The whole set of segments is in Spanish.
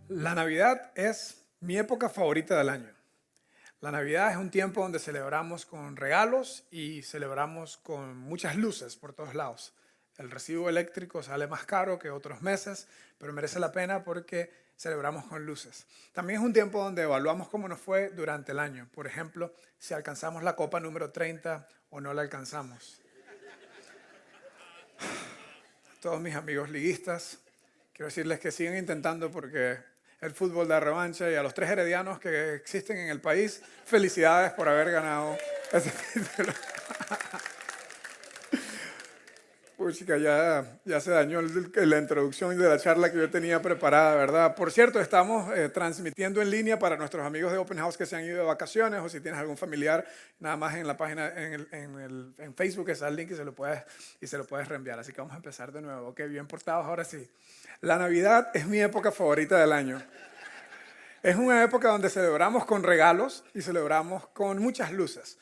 La Navidad es mi época favorita del año. La Navidad es un tiempo donde celebramos con regalos y celebramos con muchas luces por todos lados. El recibo eléctrico sale más caro que otros meses, pero merece la pena porque celebramos con luces. También es un tiempo donde evaluamos cómo nos fue durante el año. Por ejemplo, si alcanzamos la copa número 30 o no la alcanzamos. Todos mis amigos liguistas, quiero decirles que siguen intentando porque el fútbol da revancha y a los tres heredianos que existen en el país, felicidades por haber ganado ese título. Uy, chica, ya se dañó la introducción de la charla que yo tenía preparada, ¿verdad? Por cierto, estamos transmitiendo en línea para nuestros amigos de Open House que se han ido de vacaciones o si tienes algún familiar, nada más en la página, en Facebook está el link y se lo puedes reenviar. Así que vamos a empezar de nuevo. Ok, bien portados, ahora sí. La Navidad es mi época favorita del año. Es una época donde celebramos con regalos y celebramos con muchas luces.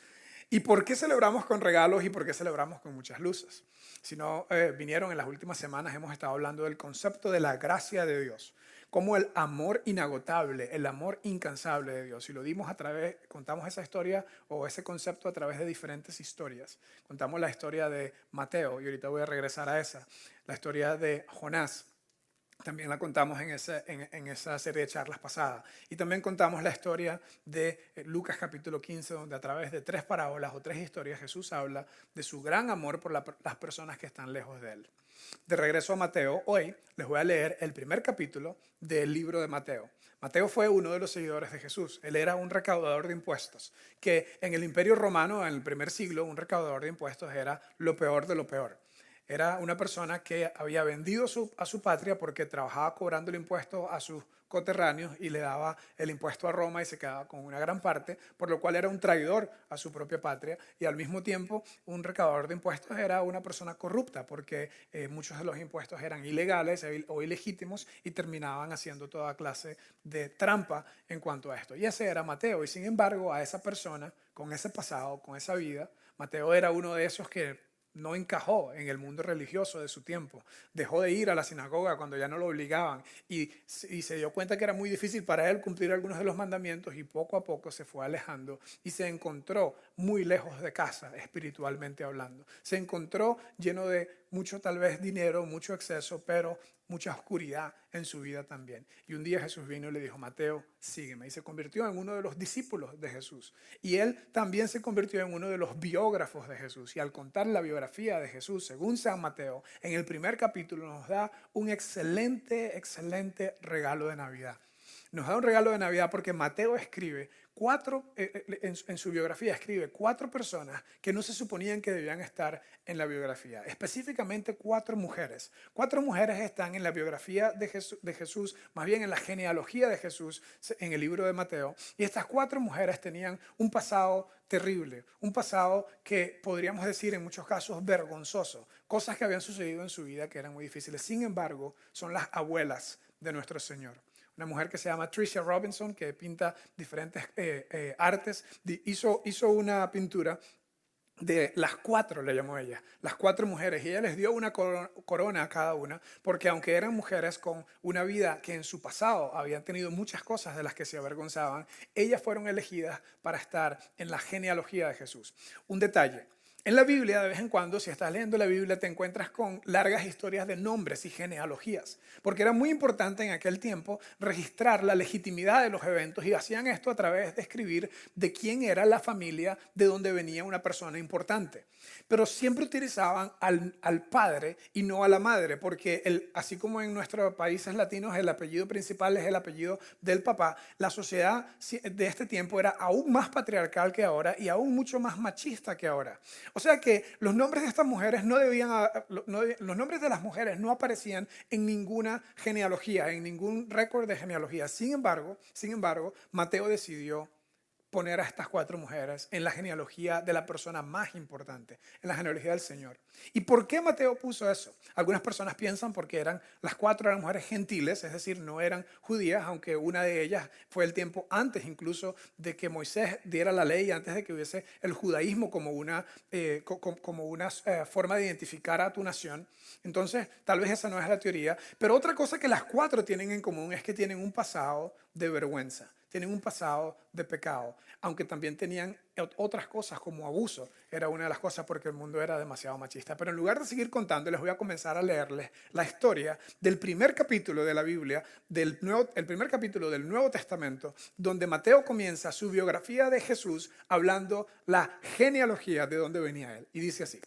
¿Y por qué celebramos con regalos y por qué celebramos con muchas luces? Si no vinieron en las últimas semanas, hemos estado hablando del concepto de la gracia de Dios, como el amor inagotable, el amor incansable de Dios. Y lo dimos contamos esa historia o ese concepto a través de diferentes historias. Contamos la historia de Mateo, y ahorita voy a regresar a esa, la historia de Jonás. También la contamos en esa serie de charlas pasadas. Y también contamos la historia de Lucas capítulo 15, donde a través de tres parábolas o tres historias Jesús habla de su gran amor por las personas que están lejos de él. De regreso a Mateo, hoy les voy a leer el primer capítulo del libro de Mateo. Mateo fue uno de los seguidores de Jesús. Él era un recaudador de impuestos, que en el Imperio Romano, en el primer siglo, un recaudador de impuestos era lo peor de lo peor. Era una persona que había vendido a su patria porque trabajaba cobrando el impuesto a sus coterráneos y le daba el impuesto a Roma y se quedaba con una gran parte, por lo cual era un traidor a su propia patria y al mismo tiempo un recaudador de impuestos era una persona corrupta porque muchos de los impuestos eran ilegales o ilegítimos y terminaban haciendo toda clase de trampa en cuanto a esto. Y ese era Mateo y sin embargo a esa persona con ese pasado, con esa vida, Mateo era uno de esos que no encajó en el mundo religioso de su tiempo. Dejó de ir a la sinagoga cuando ya no lo obligaban y se dio cuenta que era muy difícil para él cumplir algunos de los mandamientos y poco a poco se fue alejando y se encontró muy lejos de casa, espiritualmente hablando. Se encontró lleno de mucho tal vez dinero, mucho exceso, pero mucha oscuridad en su vida también. Y un día Jesús vino y le dijo, Mateo, sígueme. Y se convirtió en uno de los discípulos de Jesús. Y él también se convirtió en uno de los biógrafos de Jesús. Y al contar la biografía de Jesús, según San Mateo, en el primer capítulo nos da un excelente, excelente regalo de Navidad. Nos da un regalo de Navidad porque Mateo escribe en su biografía escribe cuatro personas que no se suponían que debían estar en la biografía. Específicamente cuatro mujeres. Cuatro mujeres están en la biografía de Jesús, más bien en la genealogía de Jesús en el libro de Mateo. Y estas cuatro mujeres tenían un pasado terrible, un pasado que podríamos decir en muchos casos vergonzoso. Cosas que habían sucedido en su vida que eran muy difíciles. Sin embargo, son las abuelas de nuestro Señor. Una mujer que se llama Tricia Robinson, que pinta diferentes artes, hizo una pintura de las cuatro, le llamó ella, las cuatro mujeres, y ella les dio una corona a cada una, porque aunque eran mujeres con una vida que en su pasado habían tenido muchas cosas de las que se avergonzaban, ellas fueron elegidas para estar en la genealogía de Jesús. Un detalle. En la Biblia, de vez en cuando, si estás leyendo la Biblia, te encuentras con largas historias de nombres y genealogías, porque era muy importante en aquel tiempo registrar la legitimidad de los eventos y hacían esto a través de escribir de quién era la familia de donde venía una persona importante. Pero siempre utilizaban al padre y no a la madre, porque así como en nuestros países latinos el apellido principal es el apellido del papá, la sociedad de este tiempo era aún más patriarcal que ahora y aún mucho más machista que ahora. O sea que los nombres de estas mujeres los nombres de las mujeres no aparecían en ninguna genealogía, en ningún récord de genealogía. Sin embargo, Mateo decidió poner a estas 4 mujeres en la genealogía de la persona más importante, en la genealogía del Señor. ¿Y por qué Mateo puso eso? Algunas personas piensan porque las 4 eran mujeres gentiles, es decir, no eran judías, aunque una de ellas fue el tiempo antes incluso de que Moisés diera la ley, antes de que hubiese el judaísmo como una forma de identificar a tu nación. Entonces, tal vez esa no es la teoría. Pero otra cosa que las 4 tienen en común es que tienen un pasado de vergüenza. Tienen un pasado de pecado, aunque también tenían otras cosas como abuso. Era una de las cosas porque el mundo era demasiado machista. Pero en lugar de seguir contando, les voy a comenzar a leerles la historia del primer capítulo de la Biblia, el primer capítulo del Nuevo Testamento, donde Mateo comienza su biografía de Jesús hablando la genealogía de dónde venía él. Y dice así: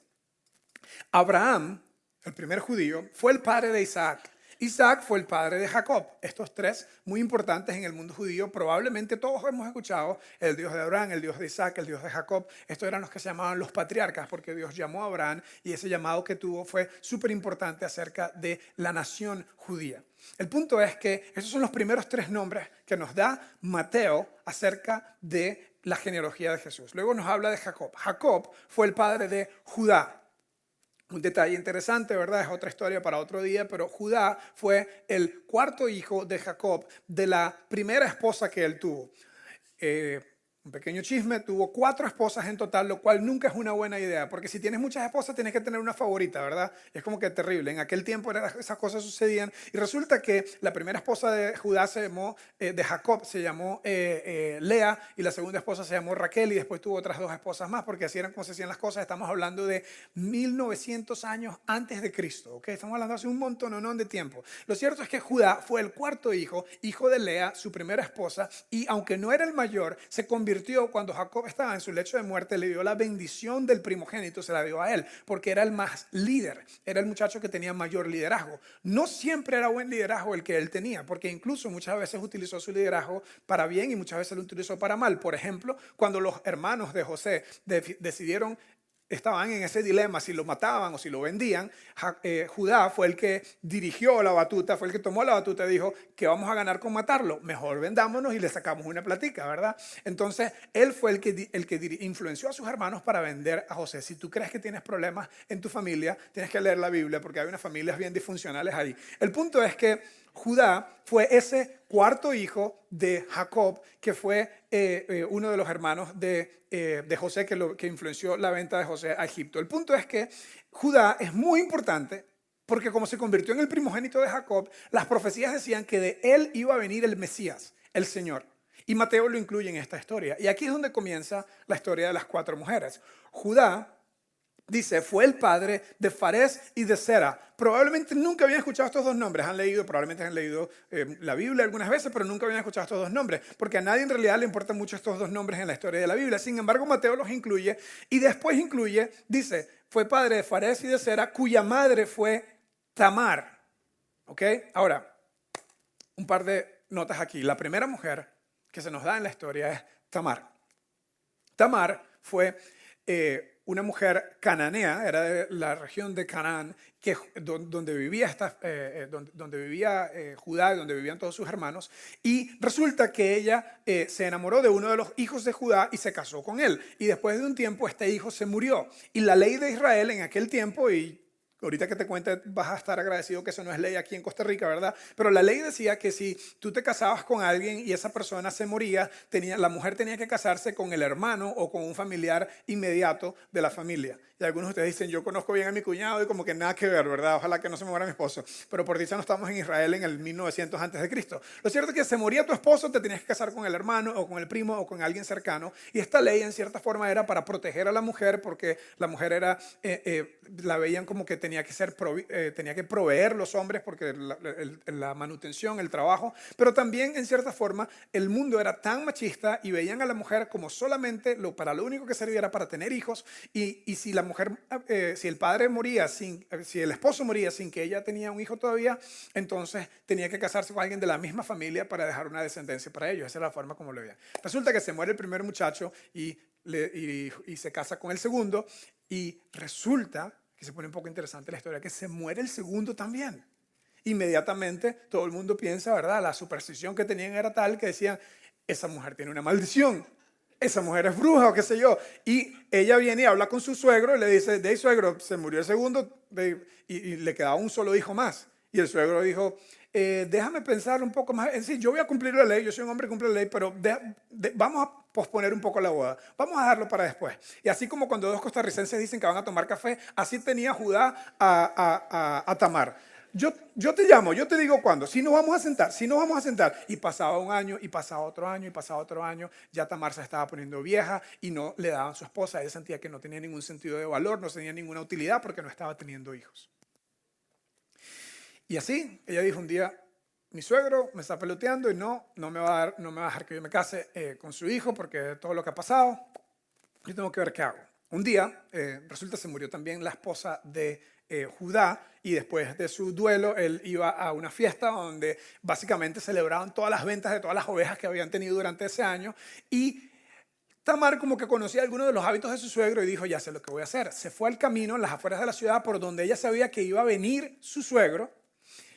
Abraham, el primer judío, fue el padre de Isaac. Isaac fue el padre de Jacob. Estos 3 muy importantes en el mundo judío. Probablemente todos hemos escuchado el Dios de Abraham, el Dios de Isaac, el Dios de Jacob. Estos eran los que se llamaban los patriarcas porque Dios llamó a Abraham y ese llamado que tuvo fue súper importante acerca de la nación judía. El punto es que esos son los primeros 3 nombres que nos da Mateo acerca de la genealogía de Jesús. Luego nos habla de Jacob. Jacob fue el padre de Judá. Un detalle interesante, ¿verdad? Es otra historia para otro día, pero Judá fue el 4.º hijo de Jacob de la primera esposa que él tuvo. Un pequeño chisme, tuvo 4 esposas en total, lo cual nunca es una buena idea, porque si tienes muchas esposas tienes que tener una favorita, ¿verdad? Es como que terrible. En aquel tiempo esas cosas sucedían y resulta que la primera esposa de Judá de Jacob se llamó Lea, y la segunda esposa se llamó Raquel, y después tuvo otras 2 esposas más, porque así eran como se hacían las cosas. Estamos hablando de 1900 años antes de Cristo, ¿ok? Estamos hablando hace un montononón de tiempo. Lo cierto es que Judá fue el 4.º hijo de Lea, su primera esposa, y aunque no era el mayor, se convirtió cuando Jacob estaba en su lecho de muerte, le dio la bendición del primogénito, se la dio a él, porque era el más líder, era el muchacho que tenía mayor liderazgo. No siempre era buen liderazgo el que él tenía, porque incluso muchas veces utilizó su liderazgo para bien y muchas veces lo utilizó para mal. Por ejemplo, cuando los hermanos de José estaban en ese dilema si lo mataban o si lo vendían, Judá fue el que dirigió la batuta, fue el que tomó la batuta y dijo que vamos a ganar con matarlo, mejor vendámonos y le sacamos una platica, ¿verdad? Entonces él fue el que influenció a sus hermanos para vender a José. Si tú crees que tienes problemas en tu familia, tienes que leer la Biblia porque hay unas familias bien disfuncionales ahí. El punto es que Judá fue ese 4.º hijo de Jacob, que fue uno de los hermanos de José, que influenció la venta de José a Egipto. El punto es que Judá es muy importante porque como se convirtió en el primogénito de Jacob, las profecías decían que de él iba a venir el Mesías, el Señor. Y Mateo lo incluye en esta historia. Y aquí es donde comienza la historia de las 4 mujeres. Judá, dice, fue el padre de Fares y de Zera. Probablemente nunca habían escuchado estos 2 nombres. Probablemente han leído la Biblia algunas veces, pero nunca habían escuchado estos 2 nombres. Porque a nadie en realidad le importan mucho estos 2 nombres en la historia de la Biblia. Sin embargo, Mateo los incluye y después dice, fue padre de Fares y de Zera, cuya madre fue Tamar. ¿Ok? Ahora, un par de notas aquí. La primera mujer que se nos da en la historia es Tamar. Tamar fue una mujer cananea, era de la región de Canaán, donde vivía Judá, donde vivían todos sus hermanos, y resulta que ella se enamoró de uno de los hijos de Judá y se casó con él, y después de un tiempo este hijo se murió, y la ley de Israel en aquel tiempo, y ahorita que te cuente vas a estar agradecido que eso no es ley aquí en Costa Rica, ¿verdad? Pero la ley decía que si tú te casabas con alguien y esa persona se moría, la mujer tenía que casarse con el hermano o con un familiar inmediato de la familia. Y algunos de ustedes dicen, yo conozco bien a mi cuñado y como que nada que ver, ¿verdad? Ojalá que no se me muera mi esposo. Pero por dicha no estamos en Israel en el 1900 antes de Cristo. Lo cierto es que se moría tu esposo, te tenías que casar con el hermano o con el primo o con alguien cercano. Y esta ley en cierta forma era para proteger a la mujer porque la mujer la veían como que tenía que proveer los hombres porque la manutención, el trabajo. Pero también en cierta forma el mundo era tan machista y veían a la mujer como solamente para lo único que servía era para tener hijos y si la mujer, si el padre moría, si el esposo moría sin que ella tenía un hijo todavía, entonces tenía que casarse con alguien de la misma familia para dejar una descendencia para ellos. Esa era la forma como lo veían. Resulta que se muere el primer muchacho y se casa con el segundo y resulta que se pone un poco interesante la historia, que se muere el segundo también. Inmediatamente todo el mundo piensa, ¿verdad? La superstición que tenían era tal que decían, esa mujer tiene una maldición. esa mujer es bruja o qué sé yo. Y ella viene y habla con su suegro y le dice, de ahí suegro, se murió el segundo y le quedaba un solo hijo más. Y el suegro dijo, déjame pensar un poco más. Es decir, yo voy a cumplir la ley, yo soy un hombre que cumple la ley, pero vamos a posponer un poco la boda. Vamos a dejarlo para después. Y así como cuando dos costarricenses dicen que van a tomar café, así tenía Judá a Tamar. Yo te llamo, yo te digo cuándo. Si nos vamos a sentar, si nos vamos a sentar. Y pasaba un año, y pasaba otro año, y pasaba otro año. Ya Tamar se estaba poniendo vieja y no le daban su esposa. Ella sentía que no tenía ningún sentido de valor, no tenía ninguna utilidad porque no estaba teniendo hijos. Y así, ella dijo un día, mi suegro me está peloteando y no me va a dejar que yo me case con su hijo porque todo lo que ha pasado, yo tengo que ver qué hago. Un día, resulta se murió también la esposa de Judá y después de su duelo, él iba a una fiesta donde básicamente celebraban todas las ventas de todas las ovejas que habían tenido durante ese año y Tamar como que conocía algunos de los hábitos de su suegro y dijo, ya sé lo que voy a hacer. Se fue al camino en las afueras de la ciudad por donde ella sabía que iba a venir su suegro.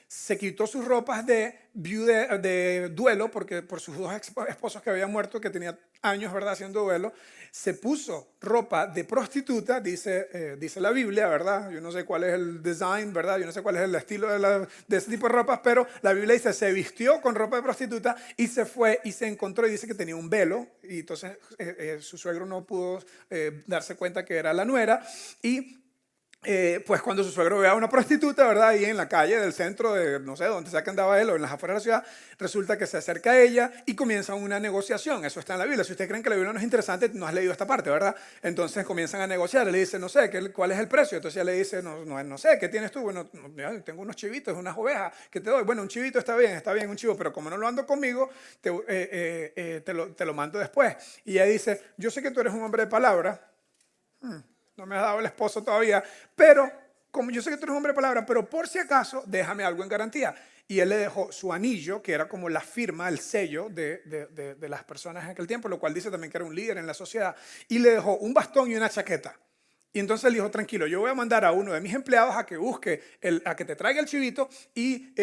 Se quitó sus ropas de duelo porque por sus dos esposos que habían muerto, que tenía años, ¿verdad?, haciendo duelo. Se puso ropa de prostituta, dice la Biblia, ¿verdad? Yo no sé cuál es el design, ¿verdad? Yo no sé cuál es el estilo de ese tipo de ropas, pero la Biblia dice, se vistió con ropa de prostituta y se fue y se encontró y dice que tenía un velo. Y entonces su suegro no pudo darse cuenta que era la nuera y pues cuando su suegro ve a una prostituta, ¿verdad? Ahí en la calle del centro de, no sé, donde sea que andaba él o en las afueras de la ciudad, resulta que se acerca a ella y comienza una negociación. Eso está en la Biblia. Si ustedes creen que la Biblia no es interesante, no has leído esta parte, ¿verdad? Entonces comienzan a negociar. Él le dice, no sé, ¿cuál es el precio? Entonces ella le dice, no sé, ¿qué tienes tú? Bueno, tengo unos chivitos, unas ovejas, ¿qué te doy? Bueno, un chivito está bien, un chivo, pero como no lo ando conmigo, te lo mando después. Y ella dice, yo sé que tú eres un hombre de palabra. No me has dado el esposo todavía, pero como yo sé que tú eres un hombre de palabra, pero por si acaso, déjame algo en garantía. Y él le dejó su anillo, que era como la firma, el sello de las personas en aquel tiempo, lo cual dice también que era un líder en la sociedad, y le dejó un bastón y una chaqueta. Y entonces él dijo, tranquilo, yo voy a mandar a uno de mis empleados a que busque, a que te traiga el chivito y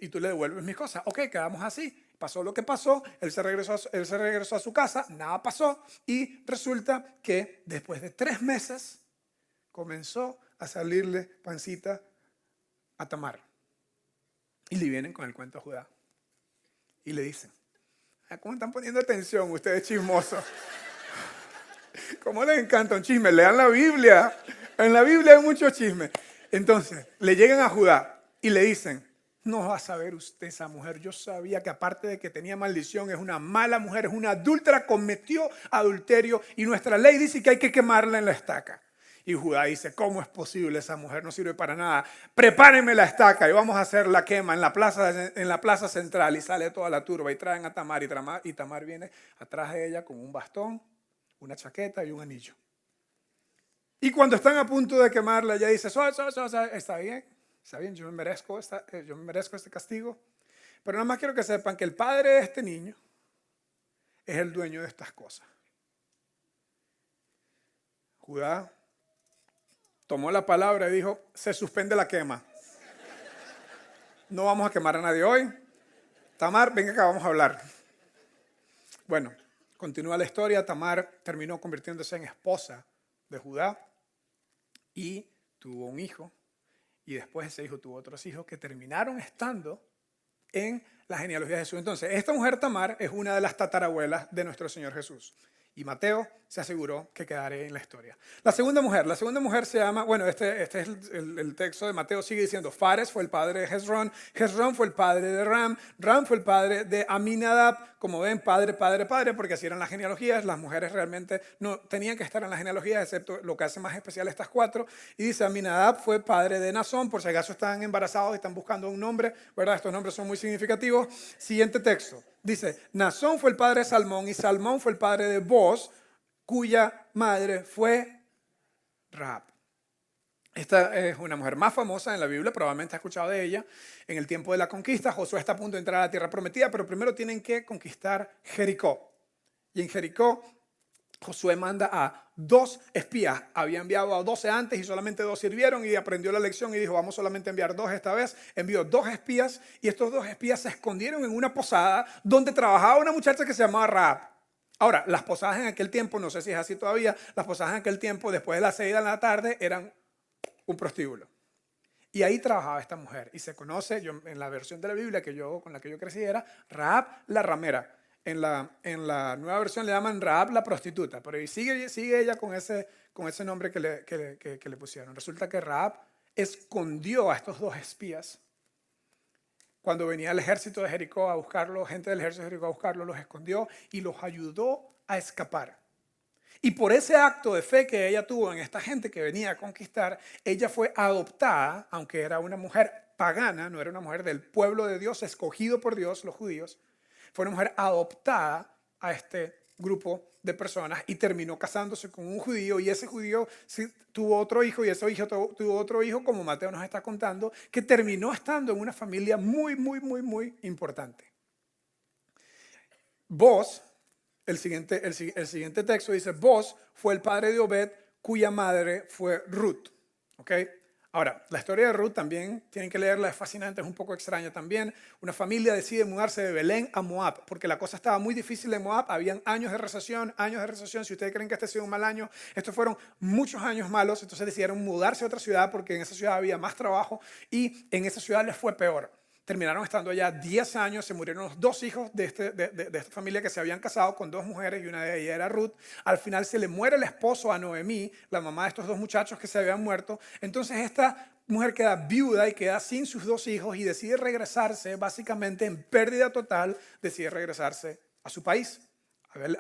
tú le devuelves mis cosas. Ok, quedamos así. Pasó lo que pasó, él se regresó a su casa, nada pasó y resulta que después de 3 meses comenzó a salirle pancita a Tamar. Y le vienen con el cuento a Judá. Y le dicen, ¿cómo están poniendo atención ustedes chismosos? ¿Cómo les encanta un chisme? Lean la Biblia. En la Biblia hay mucho chisme. Entonces, le llegan a Judá y le dicen, no va a saber usted esa mujer. Yo sabía que aparte de que tenía maldición, es una mala mujer, es una adúltera, cometió adulterio y nuestra ley dice que hay que quemarla en la estaca. Y Judá dice, ¿cómo es posible? Esa mujer no sirve para nada. Prepárenme la estaca y vamos a hacer la quema en la plaza central. Y sale toda la turba y traen a Tamar y Tamar viene atrás de ella con un bastón, una chaqueta y un anillo. Y cuando están a punto de quemarla, ella dice, está bien, yo me merezco este castigo. Pero nada más quiero que sepan que el padre de este niño es el dueño de estas cosas. Judá tomó la palabra y dijo, se suspende la quema. No vamos a quemar a nadie hoy. Tamar, venga acá, vamos a hablar. Bueno, continúa la historia. Tamar terminó convirtiéndose en esposa de Judá y tuvo un hijo. Y después ese hijo tuvo otros hijos que terminaron estando en la genealogía de Jesús. Entonces, esta mujer Tamar es una de las tatarabuelas de nuestro Señor Jesús. Y Mateo se aseguró que quedaría en la historia. La segunda mujer se llama, bueno, este es el texto de Mateo, sigue diciendo, Fares fue el padre de Hezrón, Hezrón fue el padre de Ram, Ram fue el padre de Aminadab, como ven, padre, porque así eran las genealogías, las mujeres realmente no tenían que estar en las genealogías, excepto lo que hace más especial estas 4, y dice, Aminadab fue padre de Nazón, por si acaso están embarazados y están buscando un nombre, ¿verdad? Estos nombres son muy significativos. Siguiente texto. Dice, Nazón fue el padre de Salmón y Salmón fue el padre de Boaz, cuya madre fue Rahab. Esta es una mujer más famosa en la Biblia, probablemente has escuchado de ella. En el tiempo de la conquista, Josué está a punto de entrar a la tierra prometida, pero primero tienen que conquistar Jericó. Y en Jericó, Josué manda a 2 espías. Había enviado a 12 antes y solamente 2 sirvieron y aprendió la lección y dijo, vamos solamente a enviar 2 esta vez. Envió 2 espías y estos 2 espías se escondieron en una posada donde trabajaba una muchacha que se llamaba Rahab. Ahora, las posadas en aquel tiempo, no sé si es así todavía, las posadas en aquel tiempo, después de las 6 de la tarde, eran un prostíbulo. Y ahí trabajaba esta mujer. Y se conoce, en la versión de la Biblia con la que yo crecí, era Rahab la ramera. En la nueva versión le llaman Rahab la prostituta. Pero ahí sigue ella con ese nombre que le pusieron. Resulta que Rahab escondió a estos dos espías. Cuando venía el ejército de Jericó a buscarlo, gente del ejército de Jericó a buscarlo, los escondió y los ayudó a escapar. Y por ese acto de fe que ella tuvo en esta gente que venía a conquistar, ella fue adoptada, aunque era una mujer pagana, no era una mujer del pueblo de Dios, escogido por Dios, los judíos, fue una mujer adoptada a este grupo de personas y terminó casándose con un judío, y ese judío tuvo otro hijo, y ese hijo tuvo otro hijo, como Mateo nos está contando, que terminó estando en una familia muy, muy, muy, muy importante. Boaz, el siguiente texto dice, Boaz fue el padre de Obed, cuya madre fue Ruth. ¿Ok? Ahora, la historia de Ruth también tienen que leerla, es fascinante, es un poco extraña también. Una familia decide mudarse de Belén a Moab, porque la cosa estaba muy difícil en Moab, habían años de recesión. Si ustedes creen que este ha sido un mal año, estos fueron muchos años malos, entonces decidieron mudarse a otra ciudad porque en esa ciudad había más trabajo y en esa ciudad les fue peor. Terminaron estando allá 10 años, se murieron los dos hijos de esta familia que se habían casado con dos mujeres y una de ellas era Ruth. Al final se le muere el esposo a Noemí, la mamá de estos dos muchachos que se habían muerto. Entonces esta mujer queda viuda y queda sin sus dos hijos y decide regresarse, básicamente en pérdida total, decide regresarse a su país,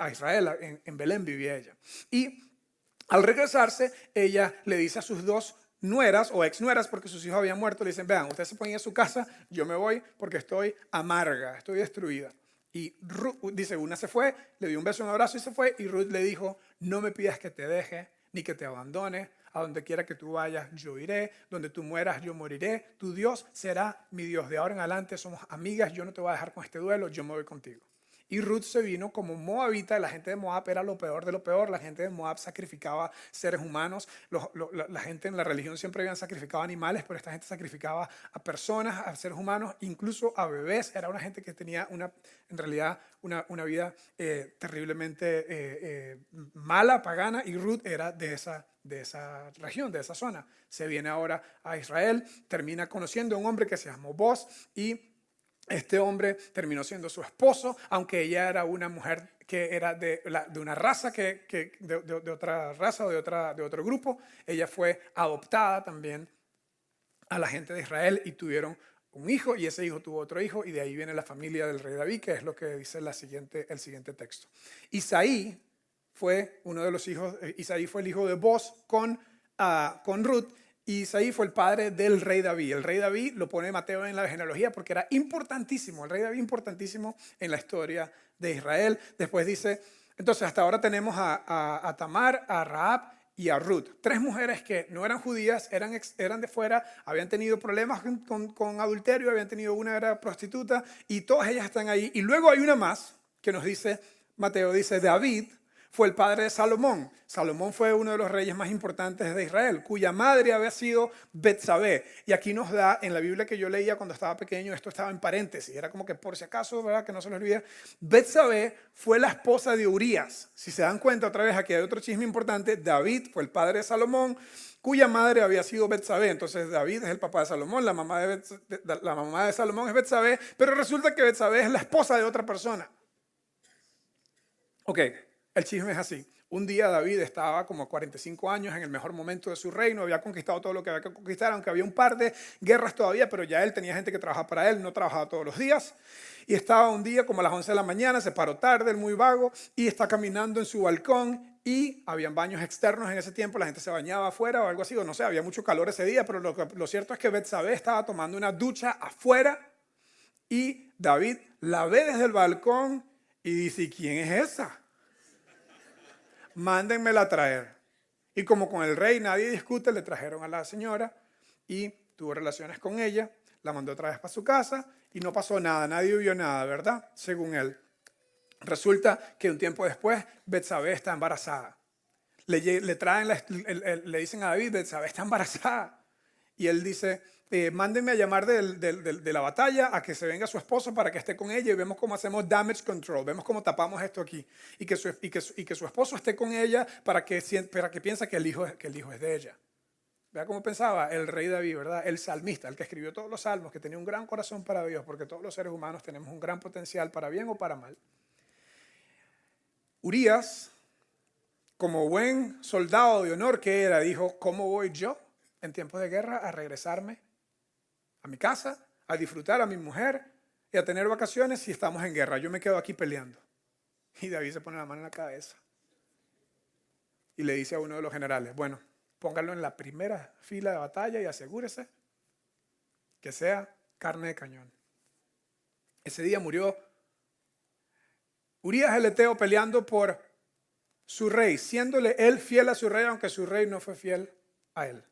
a Israel, en Belén vivía ella. Y al regresarse, ella le dice a sus dos nueras o exnueras, porque sus hijos habían muerto, le dicen, vean, ustedes se ponen a su casa, yo me voy porque estoy amarga, estoy destruida. Y Ruth, dice, una se fue, le dio un beso, un abrazo y se fue, y Ruth le dijo, no me pidas que te deje, ni que te abandone, a donde quiera que tú vayas, yo iré, donde tú mueras, yo moriré, tu Dios será mi Dios, de ahora en adelante somos amigas, yo no te voy a dejar con este duelo, yo me voy contigo. Y Ruth se vino como moabita. La gente de Moab era lo peor de lo peor. La gente de Moab sacrificaba seres humanos. La gente en la religión siempre habían sacrificado animales, pero esta gente sacrificaba a personas, a seres humanos, incluso a bebés. Era una gente que tenía en realidad una vida terriblemente mala, pagana, y Ruth era de esa región, de esa zona. Se viene ahora a Israel, termina conociendo a un hombre que se llamó Boaz, y este hombre terminó siendo su esposo, aunque ella era una mujer que era de una raza, de otra raza o de otro grupo. Ella fue adoptada también a la gente de Israel y tuvieron un hijo, y ese hijo tuvo otro hijo, y de ahí viene la familia del rey David, que es lo que dice el siguiente texto. Isaí fue uno de los hijos, Isaí fue el hijo de Boaz con Ruth. Y Isaí fue el padre del rey David. El rey David lo pone Mateo en la genealogía porque era importantísimo, el rey David importantísimo en la historia de Israel. Después dice, entonces hasta ahora tenemos a Tamar, a Rahab y a Ruth. Tres mujeres que no eran judías, eran de fuera, habían tenido problemas con adulterio, habían tenido una era prostituta, y todas ellas están ahí. Y luego hay una más que nos dice, Mateo dice, David fue el padre de Salomón. Salomón fue uno de los reyes más importantes de Israel, cuya madre había sido Betsabé. Y aquí nos da, en la Biblia que yo leía cuando estaba pequeño, esto estaba en paréntesis, era como que por si acaso, ¿verdad? Que no se lo olvide. Betsabé fue la esposa de Urías. Si se dan cuenta, otra vez aquí hay otro chisme importante. David fue el padre de Salomón, cuya madre había sido Betsabé. Entonces David es el papá de Salomón, la mamá de Salomón es Betsabé, pero resulta que Betsabé es la esposa de otra persona. Ok. El chisme es así. Un día David estaba como a 45 años en el mejor momento de su reino, había conquistado todo lo que había que conquistar, aunque había un par de guerras todavía, pero ya él tenía gente que trabajaba para él, no trabajaba todos los días. Y estaba un día como a las 11 de la mañana, se paró tarde, muy vago, y está caminando en su balcón, y habían baños externos en ese tiempo, la gente se bañaba afuera o algo así, o no sé, había mucho calor ese día, pero lo cierto es que Betsabé estaba tomando una ducha afuera, y David la ve desde el balcón y dice, ¿quién es esa? Mándenmela a traer. Y como con el rey nadie discute, le trajeron a la señora y tuvo relaciones con ella, la mandó otra vez para su casa y no pasó nada, nadie vio nada, ¿verdad? Según él. Resulta que un tiempo después Betsabé está embarazada. Le dicen a David, Betsabé está embarazada. Y él dice, mándenme a llamar de la batalla a que se venga su esposo para que esté con ella y vemos cómo hacemos damage control, vemos cómo tapamos esto aquí. Y que su esposo esté con ella para que piense que el hijo es de ella. Vea cómo pensaba el rey David, ¿verdad? El salmista, el que escribió todos los salmos, que tenía un gran corazón para Dios, porque todos los seres humanos tenemos un gran potencial para bien o para mal. Urías, como buen soldado de honor que era, dijo, ¿cómo voy yo en tiempos de guerra a regresarme a mi casa, a disfrutar a mi mujer y a tener vacaciones si estamos en guerra? Yo me quedo aquí peleando. Y David se pone la mano en la cabeza y le dice a uno de los generales, bueno, póngalo en la primera fila de batalla y asegúrese que sea carne de cañón. Ese día murió Urías el Eteo peleando por su rey, siéndole él fiel a su rey, aunque su rey no fue fiel a él.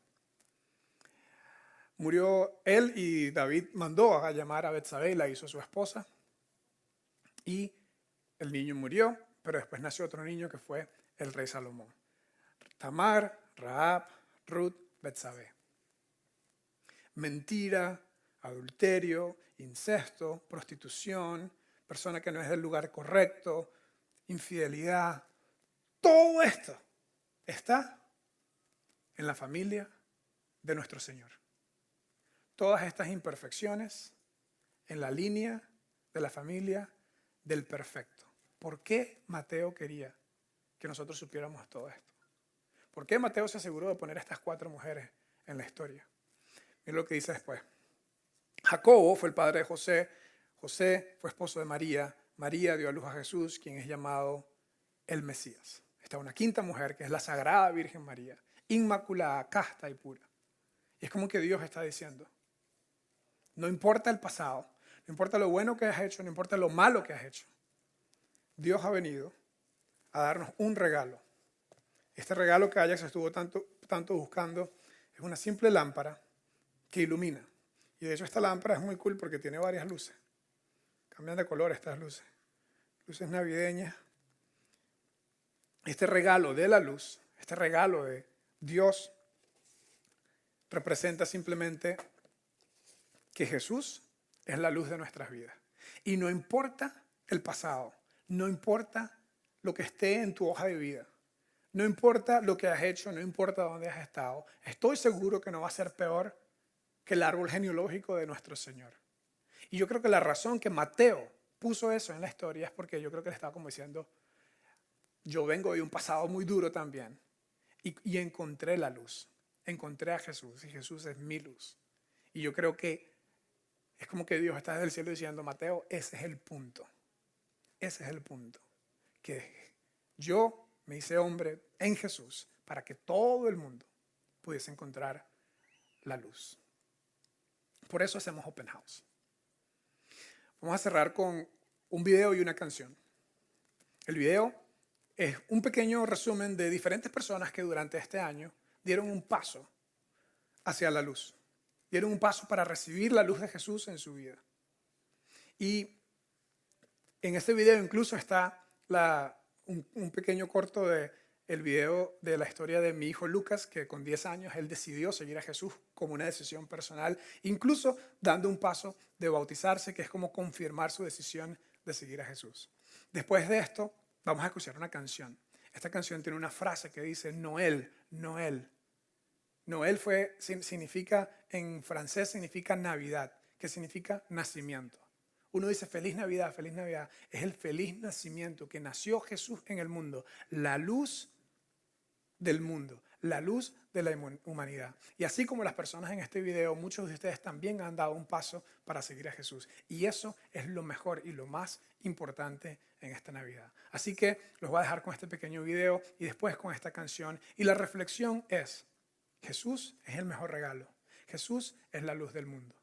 Murió él y David mandó a llamar a Betsabé y la hizo su esposa. Y el niño murió, pero después nació otro niño que fue el rey Salomón. Tamar, Rahab, Ruth, Betsabé. Mentira, adulterio, incesto, prostitución, persona que no es del lugar correcto, infidelidad. Todo esto está en la familia de nuestro Señor. Todas estas imperfecciones en la línea de la familia del perfecto. ¿Por qué Mateo quería que nosotros supiéramos todo esto? ¿Por qué Mateo se aseguró de poner a estas 4 mujeres en la historia? Mira lo que dice después. Jacobo fue el padre de José. José fue esposo de María. María dio a luz a Jesús, quien es llamado el Mesías. Está una 5ª mujer, que es la Sagrada Virgen María, inmaculada, casta y pura. Y es como que Dios está diciendo, no importa el pasado, no importa lo bueno que has hecho, no importa lo malo que has hecho. Dios ha venido a darnos un regalo. Este regalo que Ajax estuvo tanto buscando es una simple lámpara que ilumina. Y de hecho esta lámpara es muy cool porque tiene varias luces. Cambian de color estas luces. Luces navideñas. Este regalo de la luz, este regalo de Dios, representa simplemente que Jesús es la luz de nuestras vidas. Y no importa el pasado, no importa lo que esté en tu hoja de vida, no importa lo que has hecho, no importa dónde has estado, estoy seguro que no va a ser peor que el árbol genealógico de nuestro Señor. Y yo creo que la razón que Mateo puso eso en la historia es porque yo creo que le estaba como diciendo, yo vengo de un pasado muy duro también y encontré la luz, encontré a Jesús y Jesús es mi luz. Y yo creo que es como que Dios está desde el cielo diciendo, Mateo, ese es el punto. Ese es el punto. Que yo me hice hombre en Jesús para que todo el mundo pudiese encontrar la luz. Por eso hacemos Open House. Vamos a cerrar con un video y una canción. El video es un pequeño resumen de diferentes personas que durante este año dieron un paso hacia la luz. Dieron un paso para recibir la luz de Jesús en su vida. Y en este video incluso está un pequeño corto del video de la historia de mi hijo Lucas, que con 10 años él decidió seguir a Jesús como una decisión personal, incluso dando un paso de bautizarse, que es como confirmar su decisión de seguir a Jesús. Después de esto, vamos a escuchar una canción. Esta canción tiene una frase que dice, Noel, Noel. Noel significa, en francés significa Navidad, que significa nacimiento. Uno dice feliz Navidad, feliz Navidad. Es el feliz nacimiento que nació Jesús en el mundo. La luz del mundo, la luz de la humanidad. Y así como las personas en este video, muchos de ustedes también han dado un paso para seguir a Jesús. Y eso es lo mejor y lo más importante en esta Navidad. Así que los voy a dejar con este pequeño video y después con esta canción. Y la reflexión es, Jesús es el mejor regalo. Jesús es la luz del mundo.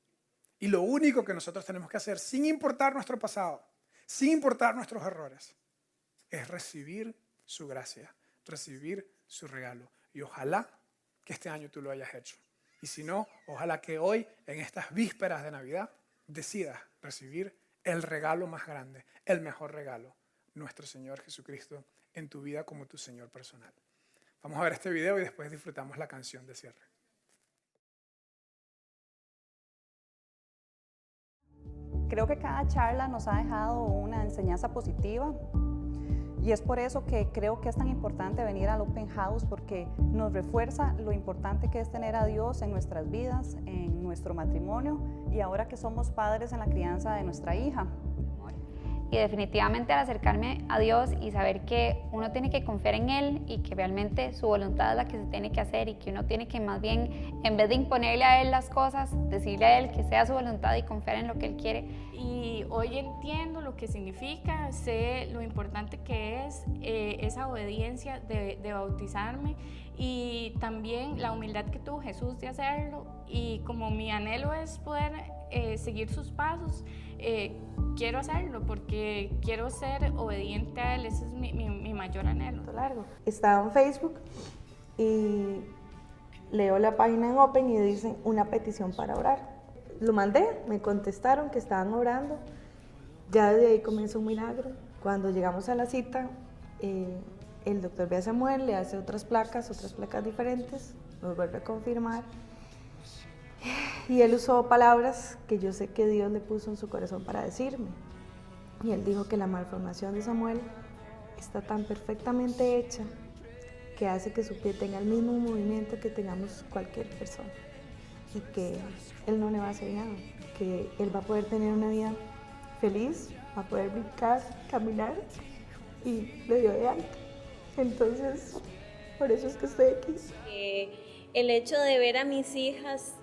Y lo único que nosotros tenemos que hacer, sin importar nuestro pasado, sin importar nuestros errores, es recibir su gracia, recibir su regalo. Y ojalá que este año tú lo hayas hecho. Y si no, ojalá que hoy, en estas vísperas de Navidad, decidas recibir el regalo más grande, el mejor regalo, nuestro Señor Jesucristo, en tu vida como tu Señor personal. Vamos a ver este video y después disfrutamos la canción de cierre. Creo que cada charla nos ha dejado una enseñanza positiva y es por eso que creo que es tan importante venir al Open House, porque nos refuerza lo importante que es tener a Dios en nuestras vidas, en nuestro matrimonio y ahora que somos padres en la crianza de nuestra hija. Y definitivamente al acercarme a Dios y saber que uno tiene que confiar en Él y que realmente su voluntad es la que se tiene que hacer y que uno tiene que más bien, en vez de imponerle a Él las cosas, decirle a Él que sea su voluntad y confiar en lo que Él quiere. Y hoy entiendo lo que significa, sé lo importante que es esa obediencia de bautizarme y también la humildad que tuvo Jesús de hacerlo, y como mi anhelo es poder seguir sus pasos, quiero hacerlo porque quiero ser obediente a Él. Ese es mi mayor anhelo. Estaba en Facebook y leo la página en Open y dicen una petición para orar. Lo mandé, me contestaron que estaban orando. Ya desde ahí comenzó un milagro. Cuando llegamos a la cita, el doctor ve a Samuel, le hace otras placas diferentes, nos vuelve a confirmar. Y él usó palabras que yo sé que Dios le puso en su corazón para decirme. Y él dijo que la malformación de Samuel está tan perfectamente hecha que hace que su pie tenga el mismo movimiento que tengamos cualquier persona. Y que él no le va a hacer nada, que él va a poder tener una vida feliz, va a poder brincar, caminar, y le dio de alta. Entonces, por eso es que estoy aquí. El hecho de ver a mis hijas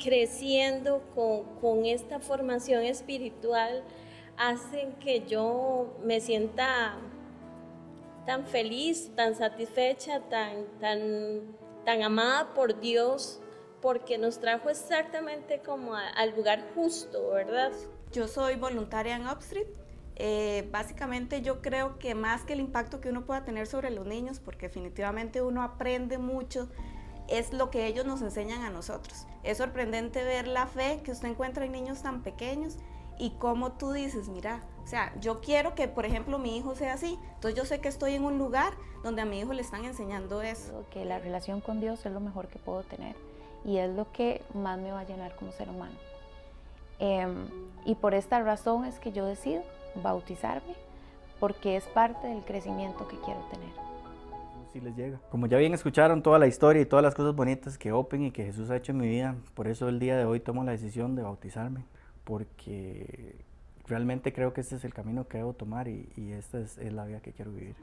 creciendo con esta formación espiritual hacen que yo me sienta tan feliz, tan satisfecha, tan amada por Dios, porque nos trajo exactamente como al lugar justo, ¿verdad? Yo soy voluntaria en Upstreet. Básicamente yo creo que más que el impacto que uno pueda tener sobre los niños, porque definitivamente uno aprende mucho, es lo que ellos nos enseñan a nosotros. Es sorprendente ver la fe que usted encuentra en niños tan pequeños y cómo tú dices, mira, o sea, yo quiero que, por ejemplo, mi hijo sea así. Entonces yo sé que estoy en un lugar donde a mi hijo le están enseñando eso. Que la relación con Dios es lo mejor que puedo tener y es lo que más me va a llenar como ser humano. Y por esta razón es que yo decido bautizarme, porque es parte del crecimiento que quiero tener. Si les llega. Como ya bien escucharon toda la historia y todas las cosas bonitas que Open y que Jesús ha hecho en mi vida, por eso el día de hoy tomo la decisión de bautizarme, porque realmente creo que este es el camino que debo tomar y esta es la vida que quiero vivir.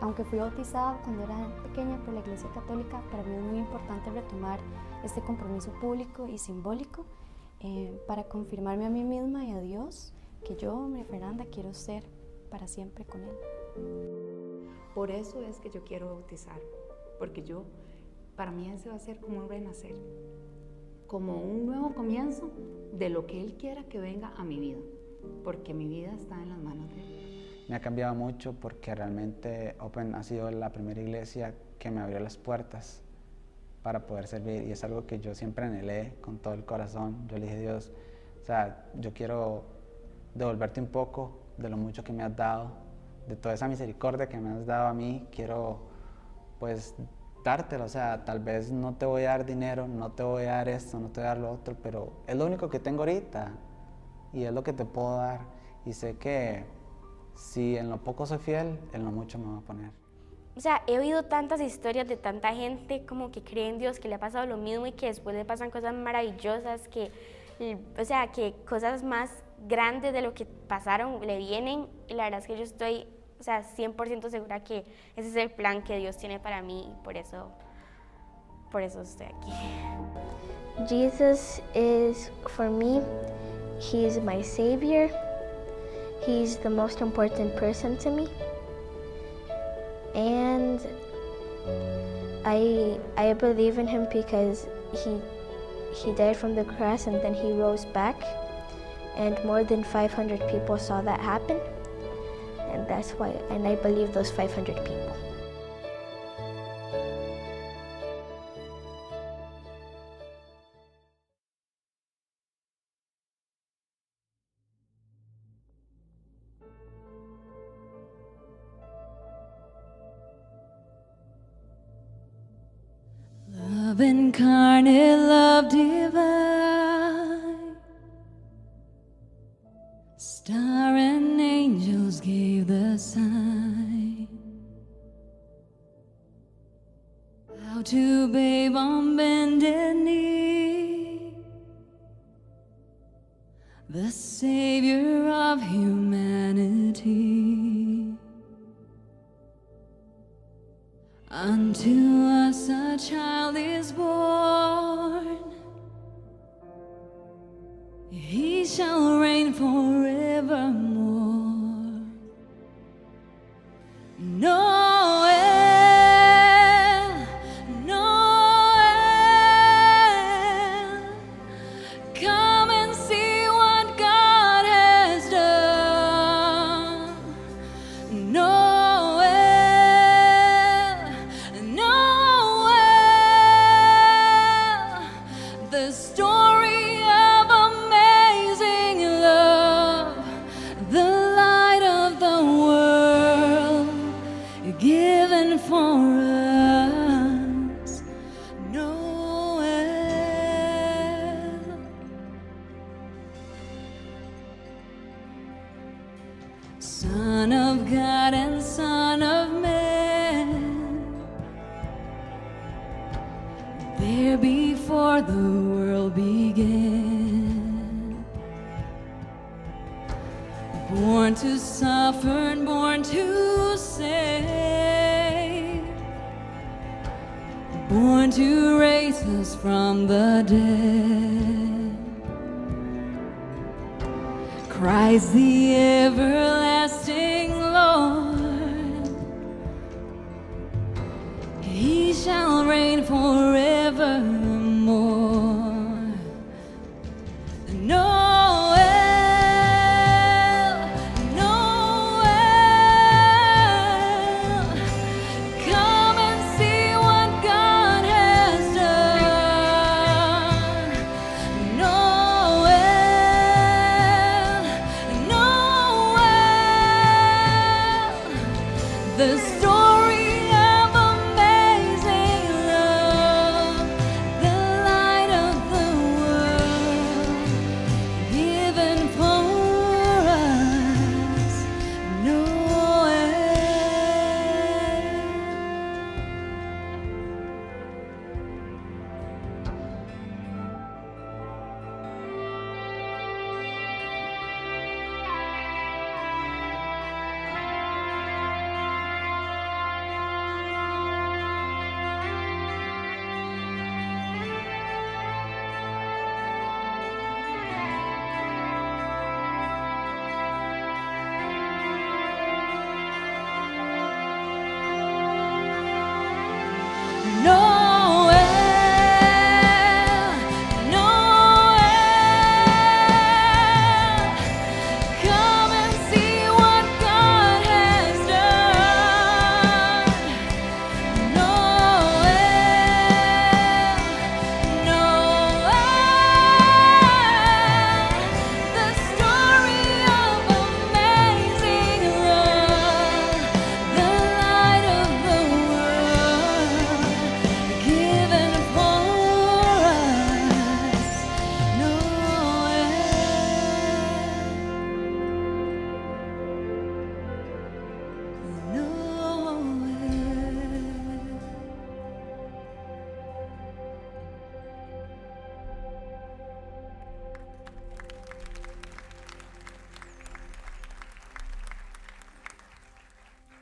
Aunque fui bautizada cuando era pequeña por la Iglesia Católica, para mí es muy importante retomar este compromiso público y simbólico para confirmarme a mí misma y a Dios que yo, María Fernanda, quiero ser para siempre con Él. Por eso es que yo quiero bautizar, porque para mí ese va a ser como un renacer, como un nuevo comienzo de lo que Él quiera que venga a mi vida, porque mi vida está en las manos de Él. Me ha cambiado mucho porque realmente Open ha sido la primera iglesia que me abrió las puertas para poder servir, y es algo que yo siempre anhelé con todo el corazón. Yo le dije a Dios, o sea, yo quiero devolverte un poco de lo mucho que me has dado, de toda esa misericordia que me has dado a mí, quiero pues dártelo. O sea, tal vez no te voy a dar dinero, no te voy a dar esto, no te voy a dar lo otro, pero es lo único que tengo ahorita y es lo que te puedo dar, y sé que si en lo poco soy fiel, en lo mucho me voy a poner. O sea, he oído tantas historias de tanta gente como que cree en Dios, que le ha pasado lo mismo y que después le pasan cosas maravillosas, que, o sea, que cosas más grandes de lo que pasaron le vienen, y la verdad es que yo estoy, o sea, 100% segura que ese es el plan que Dios tiene para mí, y por eso estoy aquí. Jesus is, for me, He's my Savior. He's the most important person to me. And I believe in Him because He died from the cross and then He rose back. And more than 500 people saw that happen. And that's why, and I believe those 500 people. Love incarnate, love divine, Bow to babe on bended knee, the Savior of humanity. Unto us a child is born, he shall reign forevermore. Noel, Noel, come and see what God has done. Noel, Noel, the story of amazing love, the light of the world given for us. Noel, Son of God and Son of Man, there before the world began, born to suffer and born to save, born to raise us from the dead. Christ the everlasting Lord, he shall reign forevermore. Noel, Noel, come and see what God has done. Noel, Noel, the story of amazing love, the light of the world given for us. Noel. Noel, Noel, come and see what God has done. Noel, Noel, the story of amazing love, the light of the world given for us. Noel.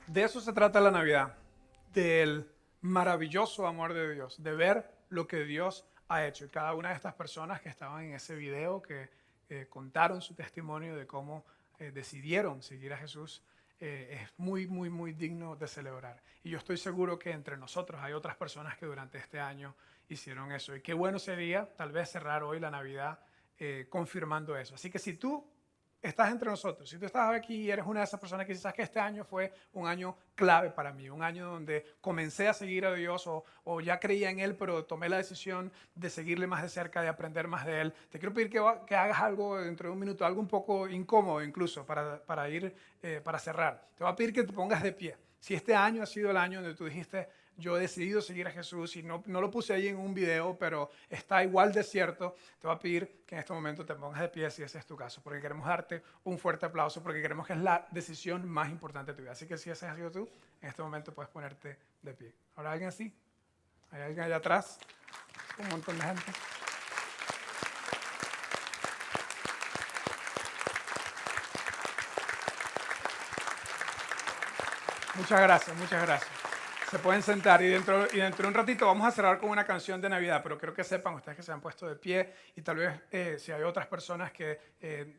De eso se trata la Navidad, del maravilloso amor de Dios, de ver lo que Dios ha hecho. Y cada una de estas personas que estaban en ese video, que contaron su testimonio de cómo decidieron seguir a Jesús, es muy, muy, muy digno de celebrar. Y yo estoy seguro que entre nosotros hay otras personas que durante este año hicieron eso. Y qué bueno sería tal vez cerrar hoy la Navidad confirmando eso. Así que si tú estás entre nosotros, si tú estás aquí y eres una de esas personas que dices que este año fue un año clave para mí, un año donde comencé a seguir a Dios o ya creía en Él, pero tomé la decisión de seguirle más de cerca, de aprender más de Él, te quiero pedir que hagas algo dentro de un minuto, algo un poco incómodo incluso para cerrar. Te voy a pedir que te pongas de pie. Si este año ha sido el año donde tú dijiste, yo he decidido seguir a Jesús y no lo puse ahí en un video, pero está igual de cierto, te voy a pedir que en este momento te pongas de pie si ese es tu caso, porque queremos darte un fuerte aplauso, porque queremos que es la decisión más importante de tu vida. Así que si ese has sido tú, en este momento puedes ponerte de pie. ¿Habrá alguien así? Hay alguien allá atrás, un montón de gente. Muchas gracias, muchas gracias. Se pueden sentar y dentro de un ratito vamos a cerrar con una canción de Navidad, pero quiero que sepan ustedes que se han puesto de pie y tal vez si hay otras personas que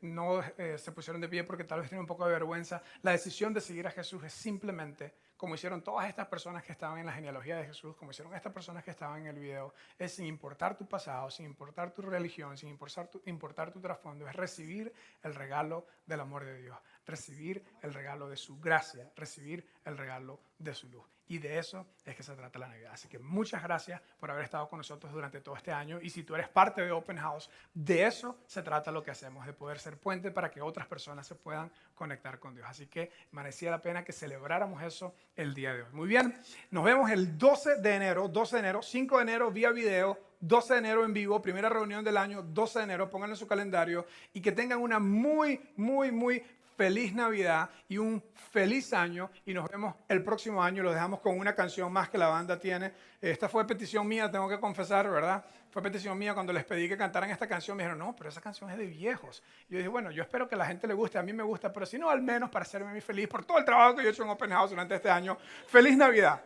no se pusieron de pie porque tal vez tienen un poco de vergüenza, la decisión de seguir a Jesús es simplemente, como hicieron todas estas personas que estaban en la genealogía de Jesús, como hicieron estas personas que estaban en el video, es sin importar tu pasado, sin importar tu religión, sin importar tu trasfondo, es recibir el regalo del amor de Dios, recibir el regalo de su gracia, recibir el regalo de su luz. Y de eso es que se trata la Navidad. Así que muchas gracias por haber estado con nosotros durante todo este año. Y si tú eres parte de Open House, de eso se trata lo que hacemos, de poder ser puente para que otras personas se puedan conectar con Dios. Así que merecía la pena que celebráramos eso el día de hoy. Muy bien, nos vemos el 12 de enero, 5 de enero vía video, 12 de enero en vivo, primera reunión del año, 12 de enero, pónganlo en su calendario y que tengan una muy feliz Navidad y un feliz año y nos vemos el próximo año. Lo dejamos con una canción más que la banda tiene. Esta fue petición mía, tengo que confesar, ¿verdad? Fue petición mía cuando les pedí que cantaran esta canción. Me dijeron, no, pero esa canción es de viejos. Y yo dije, bueno, yo espero que a la gente le guste, a mí me gusta, pero si no, al menos para hacerme muy feliz por todo el trabajo que yo he hecho en Open House durante este año. ¡Feliz Navidad!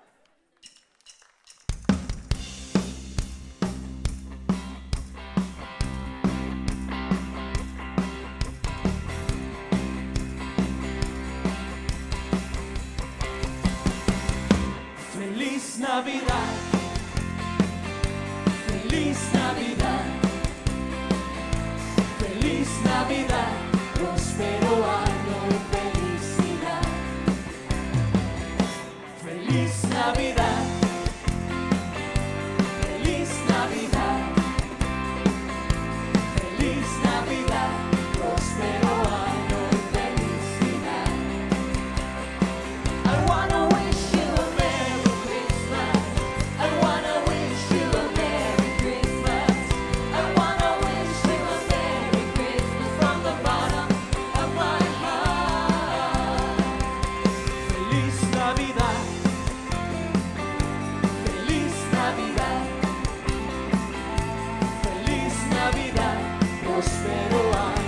Feliz Navidad, feliz Navidad, feliz Navidad, próspero año y felicidad. Feliz Navidad, feliz Navidad, feliz Navidad, próspero año y felicidad. I wanna wish you a Merry Christmas. I wanna wish you a Merry Christmas. I wanna wish you a Merry Christmas from the bottom of my heart. Feliz Navidad, feliz Navidad, feliz Navidad, próspero año.